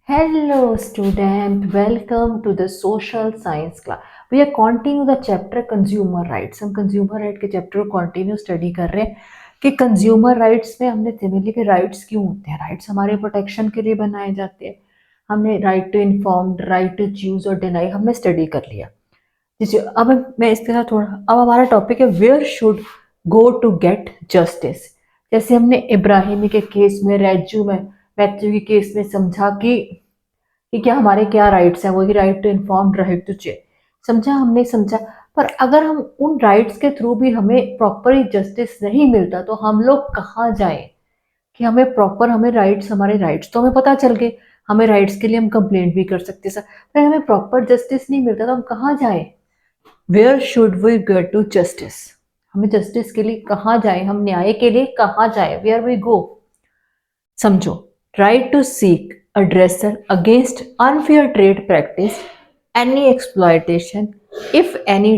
Hello student, welcome to the social science class. We are continue the chapter consumer rights. हम consumer right के chapter को continue study कर रहे हैं कि consumer rights में हमने सिमिलरली के rights क्यों होते हैं. Rights हमारे protection के लिए बनाए जाते हैं. हमने right to inform, right to choose और deny हमने study कर लिया. अब मैं इसके साथ थोड़ा अब हमारा टॉपिक है where should go to get justice. जैसे हमने इब्राहिमी के केस में मैथ्यू के केस में समझा कि क्या हमारे क्या राइट्स हैं, वही right to inform, right to check समझा हमने समझा। पर अगर हम उन राइट्स के थ्रू भी हमें प्रॉपर जस्टिस नहीं मिलता तो हम लोग कहाँ जाए कि हमें राइट्स हमारे राइट्स तो हमें पता चल गए, हमें राइट्स के लिए हम कंप्लेंट भी कर सकते सर, पर हमें प्रॉपर जस्टिस नहीं मिलता तो हम कहाँ जाए। Where should we get to justice, हमें जस्टिस के लिए कहाँ जाए, हम न्याय के लिए कहाँ जाए, वेयर वी गो। समझो, right to seek redressal against unfair trade practice any exploitation if any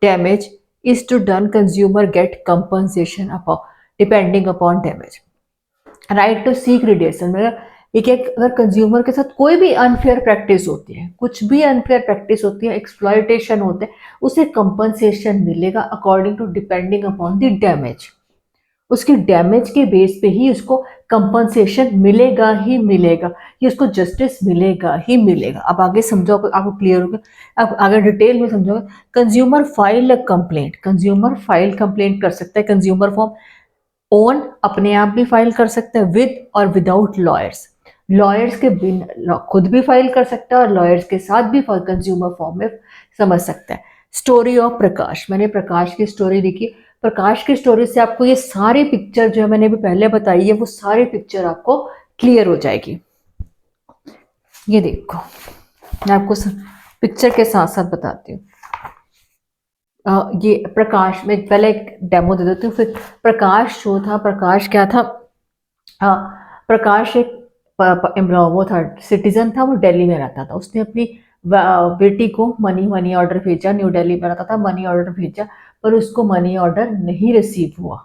damage is to done consumer get compensation depending upon damage. Right to seek redressal मतलब ये कि अगर कंज्यूमर के साथ कोई भी अनफेयर प्रैक्टिस होती है, कुछ भी अनफेयर प्रैक्टिस होती है, एक्सप्लॉयटेशन होते हैं, उसे कंपनसेशन मिलेगा according to depending upon the damage. उसकी डैमेज के बेस पे ही उसको कंपनसेशन मिलेगा ही मिलेगा, ये उसको जस्टिस मिलेगा ही मिलेगा। अब आगे समझो, आपको क्लियर होगा, अब आगे डिटेल में समझोगे। Consumer file complaint, consumer file complaint कर सकता है कंज्यूमर फॉर्म ओन अपने आप भी फाइल कर सकता है, विद और विदाउट लॉयर्स। लॉयर्स के बिना खुद भी फाइल कर सकता है और लॉयर्स के साथ भी कंज्यूमर फॉर्म में समझ सकता है। स्टोरी ऑफ प्रकाश, मैंने प्रकाश की स्टोरी लिखी। प्रकाश की स्टोरी से आपको ये सारी पिक्चर जो है मैंने अभी पहले बताई है, वो सारी पिक्चर आपको क्लियर हो जाएगी। ये देखो, मैं आपको पिक्चर के साथ साथ बताती हूँ। ये प्रकाश में पहले एक डेमो दे देती हूँ, फिर प्रकाश जो था, प्रकाश क्या था, प्रकाश एक वो था, सिटीजन था, वो दिल्ली में रहता था। उसने अपनी बेटी को मनी ऑर्डर भेजा, न्यू दिल्ली में रहता था, मनी ऑर्डर भेजा, पर उसको मनी ऑर्डर नहीं रिसीव हुआ,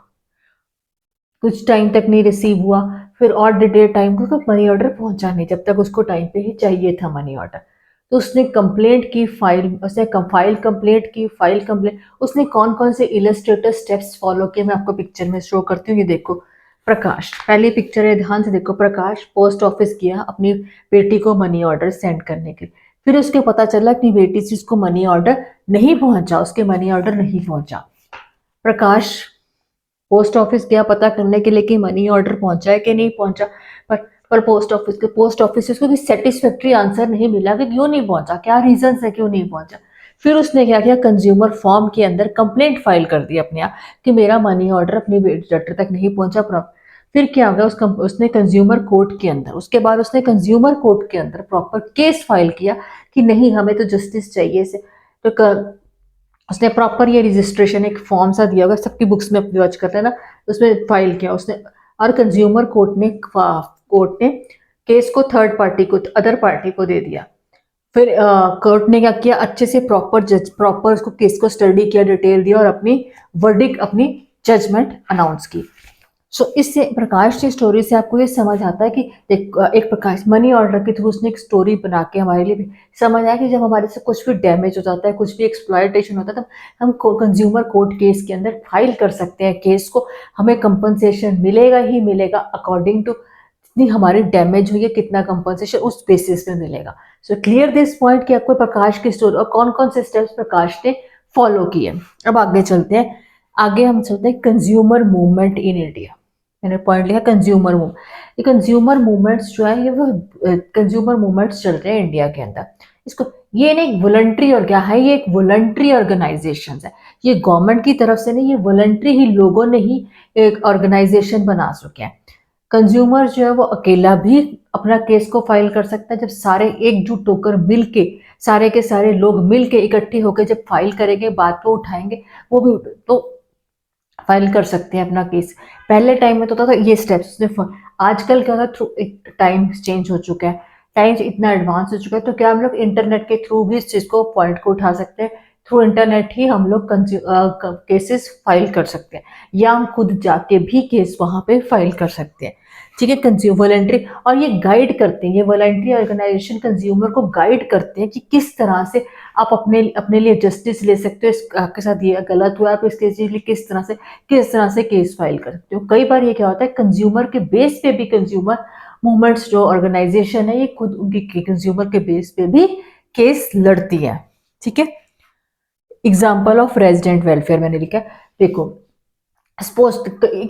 कुछ टाइम तक नहीं रिसीव हुआ। फिर और डिटेल टाइम को मनी ऑर्डर पहुंचा नहीं, जब तक उसको टाइम पे ही चाहिए था मनी ऑर्डर। तो उसने कंप्लेंट की, फाइल कंप्लेंट उसने कौन कौन से इलस्ट्रेटर स्टेप्स फॉलो किए, मैं आपको पिक्चर में शो करती हूँ। ये देखो प्रकाश, पहली पिक्चर है, ध्यान से देखो। प्रकाश पोस्ट ऑफिस गया अपनी बेटी को मनी ऑर्डर सेंड करने के लिए। फिर उसके पता चला कि बेटी से उसको मनी ऑर्डर नहीं पहुंचा, उसके मनी ऑर्डर नहीं पहुंचा। प्रकाश पोस्ट ऑफिस गया पता करने के लिए कि मनी ऑर्डर पहुंचा है कि नहीं पहुंचा, पर पोस्ट ऑफिस से उसको कोई सेटिस्फैक्ट्री आंसर नहीं मिला कि क्यों नहीं पहुंचा, क्या रीजन है क्यों नहीं पहुंचा। फिर उसने क्या किया, कंज्यूमर फॉर्म के अंदर कंप्लेंट फाइल कर दी अपने आप कि मेरा मनी ऑर्डर अपनी डेटर तक नहीं पहुंचा। फिर क्या हो गया, उसने कंज्यूमर कोर्ट के अंदर, उसके बाद उसने कंज्यूमर कोर्ट के अंदर प्रॉपर केस फाइल किया कि नहीं हमें तो जस्टिस चाहिए से। तो उसने प्रॉपर ये रजिस्ट्रेशन एक फॉर्म सा दिया होगा, सबकी बुक्स में अपनी वॉच करते हैं ना, उसमें फाइल किया उसने। और कंज्यूमर कोर्ट ने केस को थर्ड पार्टी को, अदर पार्टी को दे दिया। फिर कोर्ट ने क्या किया, अच्छे से प्रॉपर उसको केस को स्टडी किया, डिटेल दिया और अपनी वर्डिक, अपनी जजमेंट अनाउंस की। सो इससे प्रकाश की स्टोरी से आपको ये समझ आता है कि एक प्रकाश मनी ऑर्डर के थ्रू उसने एक स्टोरी बना के हमारे लिए भी समझ आया कि जब हमारे से कुछ भी डैमेज हो जाता है, कुछ भी एक्सप्लॉयटेशन होता है, तब हम कंज्यूमर कोर्ट केस के अंदर फाइल कर सकते हैं केस को, हमें कंपनसेशन मिलेगा ही मिलेगा अकॉर्डिंग टू जितनी हमारी डैमेज हुई है, कितना कंपनसेशन उस बेसिस पे मिलेगा। सो क्लियर दिस पॉइंट कि आपको प्रकाश की स्टोरी और कौन कौन से स्टेप्स प्रकाश ने फॉलो किए। अब आगे चलते हैं, आगे हम चलते हैं कंज्यूमर मूवमेंट इन इंडिया। मैंने पॉइंट लिखा कंज्यूमर मूवमेंट। ये कंज्यूमर मूवमेंट्स जो है, ये वो कंज्यूमर मूवमेंट्स चल रहे हैं इंडिया के अंदर। इसको ये नहीं वॉलंटरी और क्या है, ये एक वॉलंटरी ऑर्गेनाइजेशन है, ये गवर्नमेंट की तरफ से नहीं, ये वॉलंटरी ही लोगों ने ही एक ऑर्गेनाइजेशन बना चुके हैं। कंज्यूमर जो है वो अकेला भी अपना केस को फाइल कर सकता है, जब सारे एकजुट होकर मिल के, सारे के सारे लोग मिल के इकट्ठे होकर जब फाइल करेंगे, बात को उठाएंगे, वो भी तो फाइल कर सकते हैं अपना केस। पहले टाइम में तो होता था ये स्टेप्स, आजकल क्या होता है, टाइम चेंज हो चुका है, टाइम इतना एडवांस हो चुका है, तो क्या हम लोग इंटरनेट के थ्रू भी इस चीज को पॉइंट को उठा सकते हैं, थ्रू इंटरनेट ही हम लोग केसेस फाइल कर सकते हैं, या हम खुद जाके भी केस वहां पे फाइल कर सकते हैं। ठीक है, कंज्यूमर वॉलंटरी, और ये गाइड करते हैं, ये वॉलंटरी ऑर्गेनाइजेशन कंज्यूमर को गाइड करते हैं कि किस तरह से आप अपने अपने लिए जस्टिस ले सकते हो, आपके साथ ये गलत हुआ है आप इसके लिए किस तरह से केस फाइल कर सकते हो। कई बार ये क्या होता है, कंज्यूमर के बेस पे भी कंज्यूमर मूवमेंट्स जो ऑर्गेनाइजेशन है ये खुद उनकी कंज्यूमर के बेस पे भी केस लड़ती है। ठीक है, एग्जाम्पल ऑफ रेजिडेंट वेलफेयर मैंने लिखा। देखो, सपोज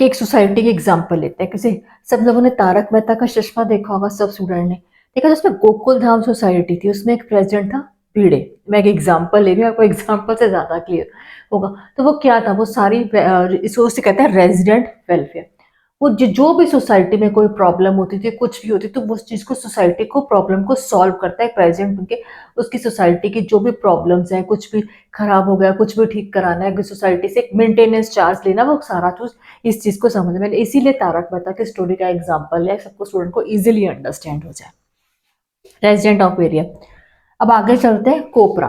एक सोसाइटी की एग्जाम्पल लेते हैं, किसी सब लोगों ने तारक मेहता का चश्मा देखा होगा, सब स्टूडेंट ने देखा, तो उसमें गोकुल धाम सोसाइटी थी, उसमें एक प्रेसिडेंट था भिड़े। मैं एक एग्जाम्पल ले रही हूँ, आपको एग्जाम्पल से ज्यादा क्लियर होगा। तो वो क्या था, वो सारी इसको उससे कहते हैं रेजिडेंट वेलफेयर। वो जो भी सोसाइटी में कोई प्रॉब्लम होती थी, कुछ भी होती, तो वो उस चीज को सोसाइटी को प्रॉब्लम को सॉल्व करता है प्रेसिडेंट उनके, उसकी सोसाइटी की जो भी प्रॉब्लम्स हैं, कुछ भी खराब हो गया, कुछ भी ठीक कराना है, सोसाइटी से मेंटेनेंस चार्ज लेना, वो सारा चीज इस चीज को समझ। मैंने इसीलिए तारक मेहता की स्टोरी का एग्जाम्पल है, सबको स्टूडेंट को इजिली अंडरस्टैंड हो जाए। Resident of area. अब आगे चलते हैं, कोपरा।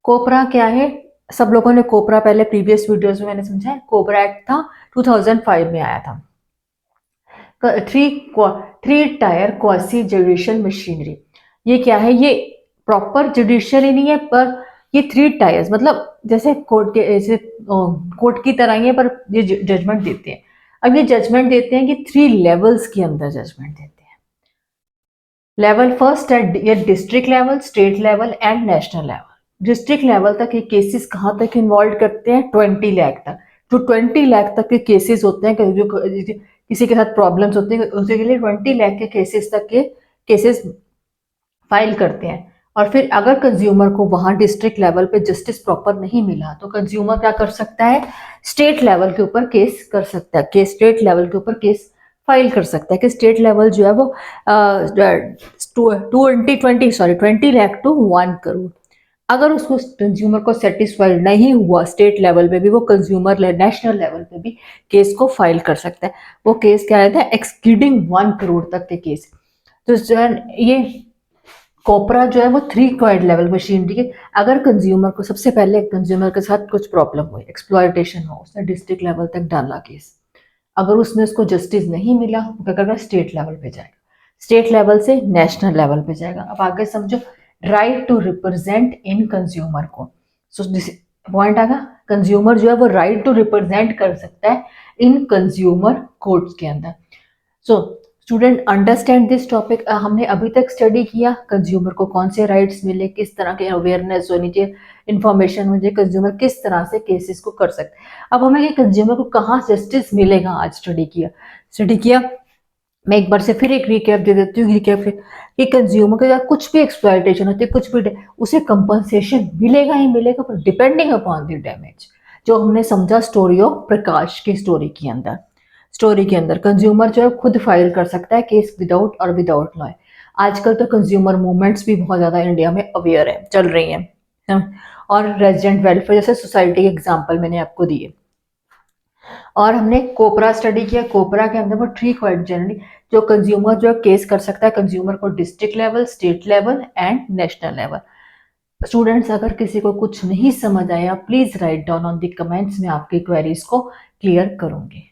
कोपरा क्या है, सब लोगों ने कोपरा पहले प्रीवियस वीडियोस में मैंने समझा है, कोबरा एक्ट था 2005 में आया था। Three three tier quasi judicial machinery. ये क्या है, ये प्रॉपर जुडिशियल ही नहीं है, पर ये थ्री टायर्स मतलब जैसे कोर्ट के, ऐसे कोर्ट की तरह ही है, पर ये जजमेंट देते हैं। अब ये जजमेंट देते हैं कि 3 लेवल्स के अंदर जजमेंट देते हैं। लेवल फर्स्ट है ये district level, state level and national level. District level तक ये केसेस कहाँ तक इन्वॉल्व करते हैं, 20 लाख तक। जो 20 लाख तक के केसेस होते हैं, जो किसी के साथ प्रॉब्लम्स होती है, उसके लिए 20 लाख के केसेस तक के केसेस फाइल करते हैं। और फिर अगर कंज्यूमर को वहां डिस्ट्रिक्ट लेवल पे जस्टिस प्रॉपर नहीं मिला, तो कंज्यूमर क्या कर सकता है, स्टेट लेवल के ऊपर केस कर सकता है, केस स्टेट लेवल के ऊपर केस फाइल कर सकता है। कि स्टेट लेवल जो है वो 20 लाख टू 1 करोड़। अगर उसको कंज्यूमर को सेटिस्फाइड नहीं हुआ स्टेट लेवल पे भी, वो कंज्यूमर नेशनल लेवल पे भी केस को फाइल कर सकता है। वो केस क्या रहता है, एक्ससीडिंग 1 करोड़ तक के केस। तो ये कोपरा जो है वो 3 क्वाड लेवल मशीनरी है। अगर कंज्यूमर को, सबसे पहले कंज्यूमर के साथ कुछ प्रॉब्लम हुई, एक्सप्लॉयटेशन हो, उसने डिस्ट्रिक्ट लेवल तक डाला केस, अगर उसमें उसको जस्टिस नहीं मिला, वो क्या करेगा, स्टेट लेवल पे जाएगा, स्टेट लेवल से नेशनल लेवल पे जाएगा। अब आगे समझो, right to represent in consumer को। सो दिस पॉइंट आगा, कंज्यूमर जो है वो राइट टू रिप्रेजेंट कर सकता है इन कंज्यूमर कोर्ट्स के अंदर। So student understand this topic. हमने अभी तक स्टडी किया कंज्यूमर को कौन से राइट्स मिले, किस तरह के अवेयरनेस होनी चाहिए, इन्फॉर्मेशन मुझे कंज्यूमर किस तरह से केसेस को कर सकते हैं। अब हमें ये कंज्यूमर को कहाँ जस्टिस मिलेगा, आज स्टडी किया। मैं एक बार से फिर एक रिकैप दे देती हूँ, रिकैप कि कंज्यूमर के साथ कुछ भी एक्सप्लॉयटेशन होती है, कुछ भी, उसे कंपनसेशन मिलेगा ही मिलेगा, पर डिपेंडिंग अपॉन द डैमेज। जो हमने समझा स्टोरी ऑफ प्रकाश की स्टोरी के अंदर कंज्यूमर जो है खुद फाइल कर सकता है केस विदाउट और विदाउट लॉ। आजकल तो कंज्यूमर मूवमेंट्स भी बहुत ज्यादा इंडिया में अवेयर है, चल रही हैं। और रेजिडेंट वेलफेयर जैसे सोसाइटी के एग्जाम्पल मैंने आपको दिए। और हमने कोपरा स्टडी किया, कोपरा के अंदर वो ट्री क्वाइट जनरली जो कंज्यूमर जो केस कर सकता है कंज्यूमर को district level, state level and national level. Students, अगर किसी को कुछ नहीं समझ आया, please write down on the comments में आपकी क्वेरीज को क्लियर करूंगी।